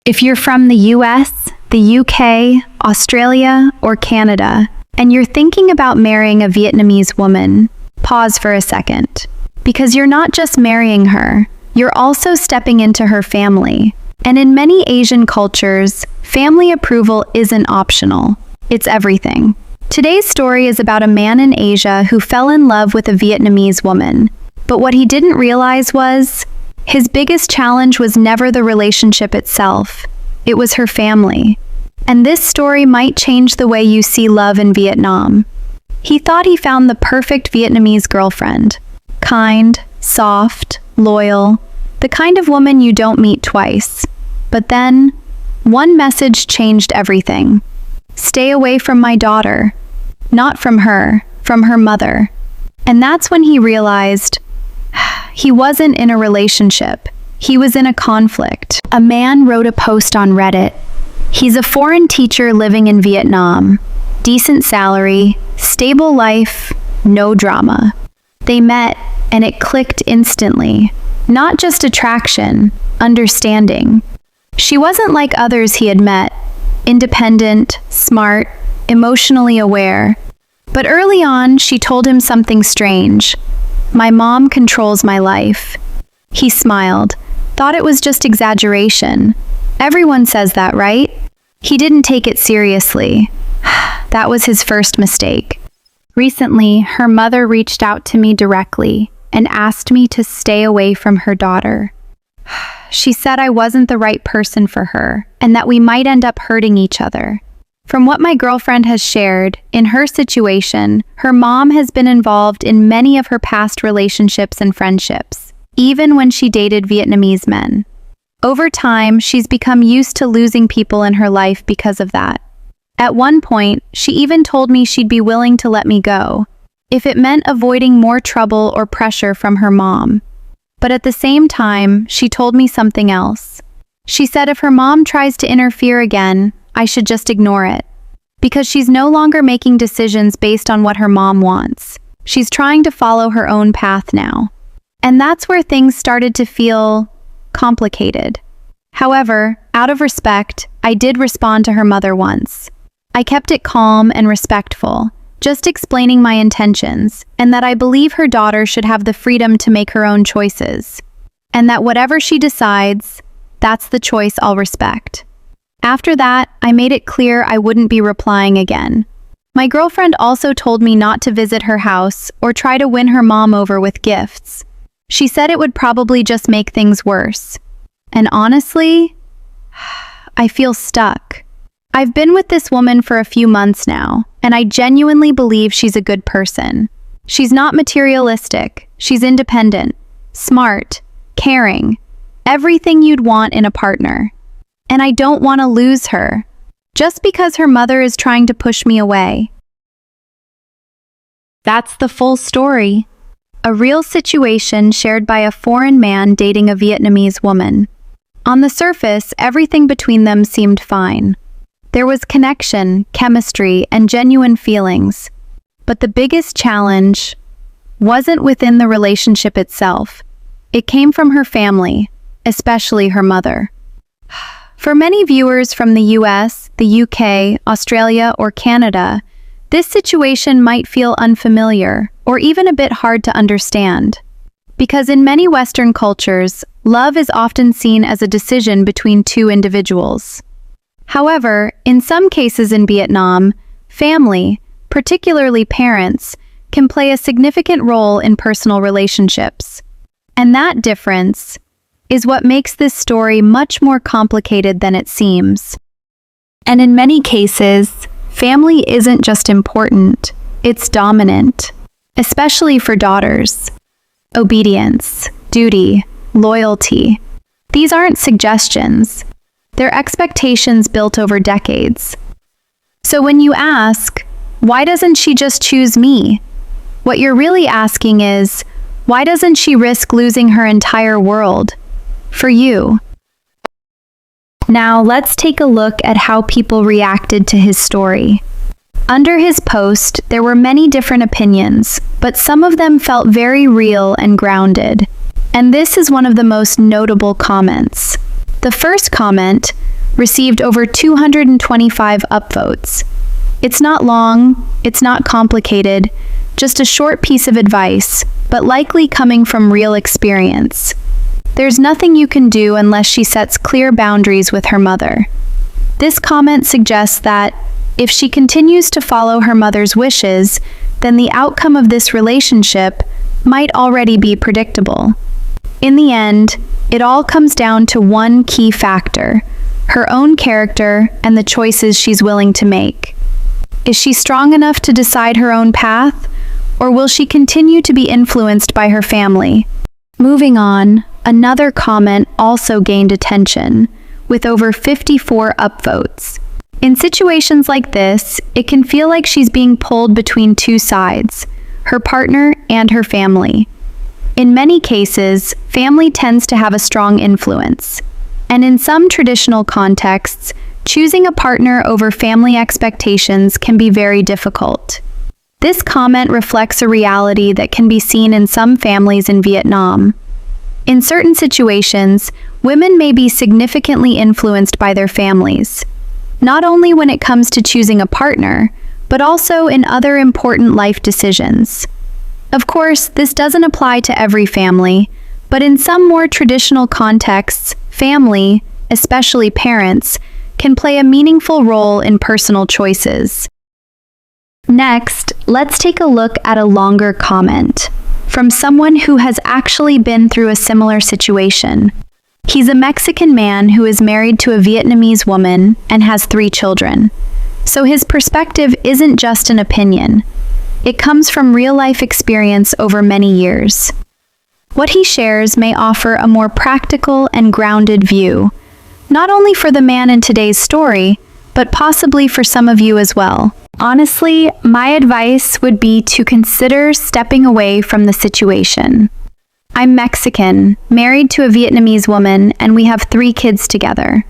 If you're from the US, the UK, Australia, or Canada, and you're thinking about marrying a Vietnamese woman, pause for a second. Because you're not just marrying her, you're also stepping into her family. And in many Asian cultures, family approval isn't optional. It's everything. Today's story is about a man in Asia who fell in love with a Vietnamese woman. But what he didn't realize was, his biggest challenge was never the relationship itself. It was her family. And this story might change the way you see love in Vietnam. He thought he found the perfect Vietnamese girlfriend. Kind, soft, loyal, the kind of woman you don't meet twice. But then, one message changed everything. Stay away from my daughter. Not from her mother. And that's when he realized he wasn't in a relationship. He was in a conflict. A man wrote a post on Reddit. He's a foreign teacher living in Vietnam. Decent salary, stable life, no drama. They met, and it clicked instantly. Not just attraction, understanding. She wasn't like others he had met. Independent, smart, emotionally aware. But early on, she told him something strange. My mom controls my life. He smiled, thought it was just exaggeration. Everyone says that, right? He didn't take it seriously. That was his first mistake. Recently, her mother reached out to me directly and asked me to stay away from her daughter. She said I wasn't the right person for her and that we might end up hurting each other. From what my girlfriend has shared, in her situation, her mom has been involved in many of her past relationships and friendships, even when she dated Vietnamese men. Over time, she's become used to losing people in her life because of that. At one point, she even told me she'd be willing to let me go, if it meant avoiding more trouble or pressure from her mom. But at the same time, she told me something else. She said if her mom tries to interfere again, I should just ignore it. Because she's no longer making decisions based on what her mom wants. She's trying to follow her own path now. And that's where things started to feel complicated. However, out of respect, I did respond to her mother once. I kept it calm and respectful, just explaining my intentions, and that I believe her daughter should have the freedom to make her own choices. And that whatever she decides, that's the choice I'll respect. After that, I made it clear I wouldn't be replying again. My girlfriend also told me not to visit her house or try to win her mom over with gifts. She said it would probably just make things worse. And honestly, I feel stuck. I've been with this woman for a few months now, and I genuinely believe she's a good person. She's not materialistic, she's independent, smart, caring, everything you'd want in a partner. And I don't want to lose her, just because her mother is trying to push me away. That's the full story. A real situation shared by a foreign man dating a Vietnamese woman. On the surface, everything between them seemed fine. There was connection, chemistry, and genuine feelings. But the biggest challenge wasn't within the relationship itself. It came from her family, especially her mother. For many viewers from the US, the UK, Australia, or Canada, this situation might feel unfamiliar or even a bit hard to understand. Because in many Western cultures, love is often seen as a decision between two individuals. However, in some cases in Vietnam, family, particularly parents, can play a significant role in personal relationships. And that difference is what makes this story much more complicated than it seems. And in many cases, family isn't just important, it's dominant, especially for daughters. Obedience, duty, loyalty. These aren't suggestions. They're expectations built over decades. So when you ask, why doesn't she just choose me? What you're really asking is, why doesn't she risk losing her entire world for you? Now let's take a look at how people reacted to his story. Under his post, there were many different opinions, but some of them felt very real and grounded. And this is one of the most notable comments. The first comment received over 225 upvotes. It's not long, it's not complicated, just a short piece of advice, but likely coming from real experience. There's nothing you can do unless she sets clear boundaries with her mother. This comment suggests that, if she continues to follow her mother's wishes, then the outcome of this relationship might already be predictable. In the end, it all comes down to one key factor: her own character and the choices she's willing to make. Is she strong enough to decide her own path, or will she continue to be influenced by her family? Moving on, another comment also gained attention, with over 54 upvotes. In situations like this, it can feel like she's being pulled between two sides, her partner and her family. In many cases, family tends to have a strong influence, and in some traditional contexts, choosing a partner over family expectations can be very difficult. This comment reflects a reality that can be seen in some families in Vietnam. In certain situations, women may be significantly influenced by their families, not only when it comes to choosing a partner, but also in other important life decisions. Of course, this doesn't apply to every family, but in some more traditional contexts, family, especially parents, can play a meaningful role in personal choices. Next, let's take a look at a longer comment from someone who has actually been through a similar situation. He's a Mexican man who is married to a Vietnamese woman and has 3 children. So his perspective isn't just an opinion. It comes from real-life experience over many years. What he shares may offer a more practical and grounded view, not only for the man in today's story, but possibly for some of you as well. Honestly, my advice would be to consider stepping away from the situation. I'm Mexican, married to a Vietnamese woman, and we have 3 kids together.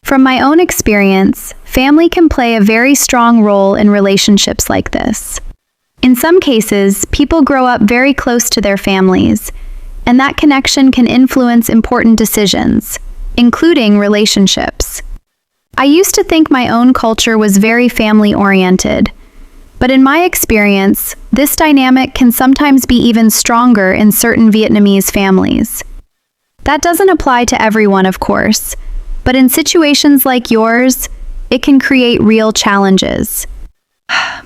From my own experience, family can play a very strong role in relationships like this. In some cases, people grow up very close to their families, and that connection can influence important decisions, including relationships. I used to think my own culture was very family-oriented, but in my experience, this dynamic can sometimes be even stronger in certain Vietnamese families. That doesn't apply to everyone, of course, but in situations like yours, it can create real challenges.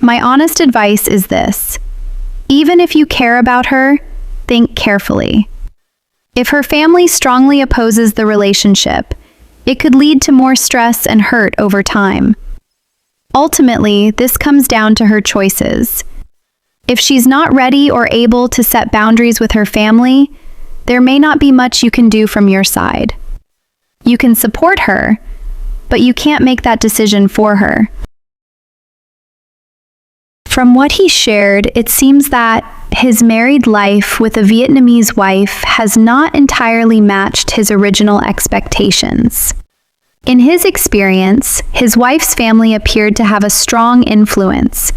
My honest advice is this: even if you care about her, think carefully. If her family strongly opposes the relationship, it could lead to more stress and hurt over time. Ultimately, this comes down to her choices. If she's not ready or able to set boundaries with her family, there may not be much you can do from your side. You can support her, but you can't make that decision for her. From what he shared, it seems that his married life with a Vietnamese wife has not entirely matched his original expectations. In his experience, his wife's family appeared to have a strong influence,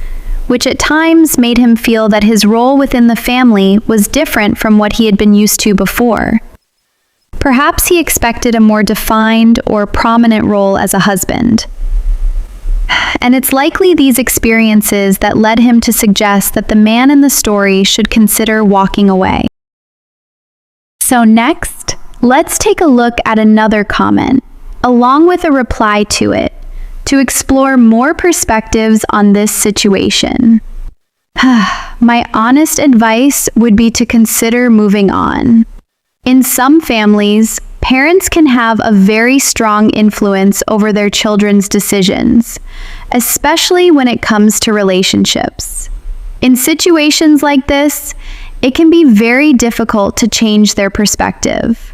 which at times made him feel that his role within the family was different from what he had been used to before. Perhaps he expected a more defined or prominent role as a husband. And it's likely these experiences that led him to suggest that the man in the story should consider walking away. So next, let's take a look at another comment, along with a reply to it, to explore more perspectives on this situation. My honest advice would be to consider moving on. In some families, parents can have a very strong influence over their children's decisions, especially when it comes to relationships. In situations like this, it can be very difficult to change their perspective.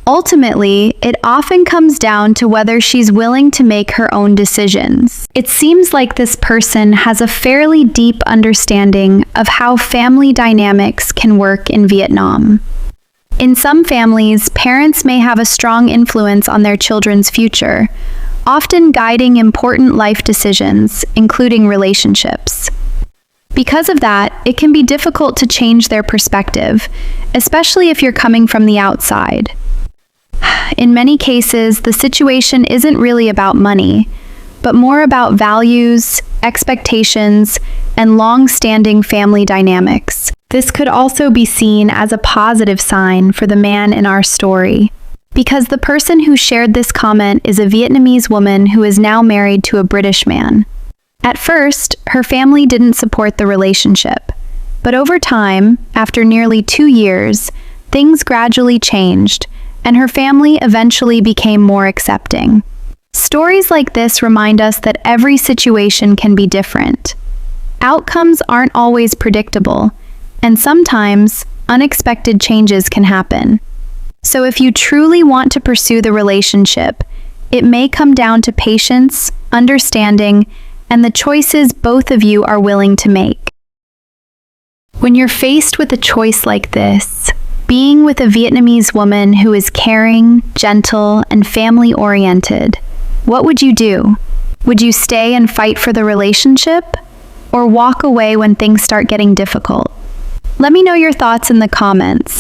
Ultimately, it often comes down to whether she's willing to make her own decisions. It seems like this person has a fairly deep understanding of how family dynamics can work in Vietnam. In some families, parents may have a strong influence on their children's future, often guiding important life decisions, including relationships. Because of that, it can be difficult to change their perspective, especially if you're coming from the outside. In many cases, the situation isn't really about money, but more about values, expectations, and long-standing family dynamics. This could also be seen as a positive sign for the man in our story, because the person who shared this comment is a Vietnamese woman who is now married to a British man. At first, her family didn't support the relationship, but over time, after nearly 2 years, things gradually changed, and her family eventually became more accepting. Stories like this remind us that every situation can be different. Outcomes aren't always predictable, and sometimes unexpected changes can happen. So if you truly want to pursue the relationship, it may come down to patience, understanding, and the choices both of you are willing to make. When you're faced with a choice like this, being with a Vietnamese woman who is caring, gentle, and family-oriented, what would you do? Would you stay and fight for the relationship? Or walk away when things start getting difficult? Let me know your thoughts in the comments.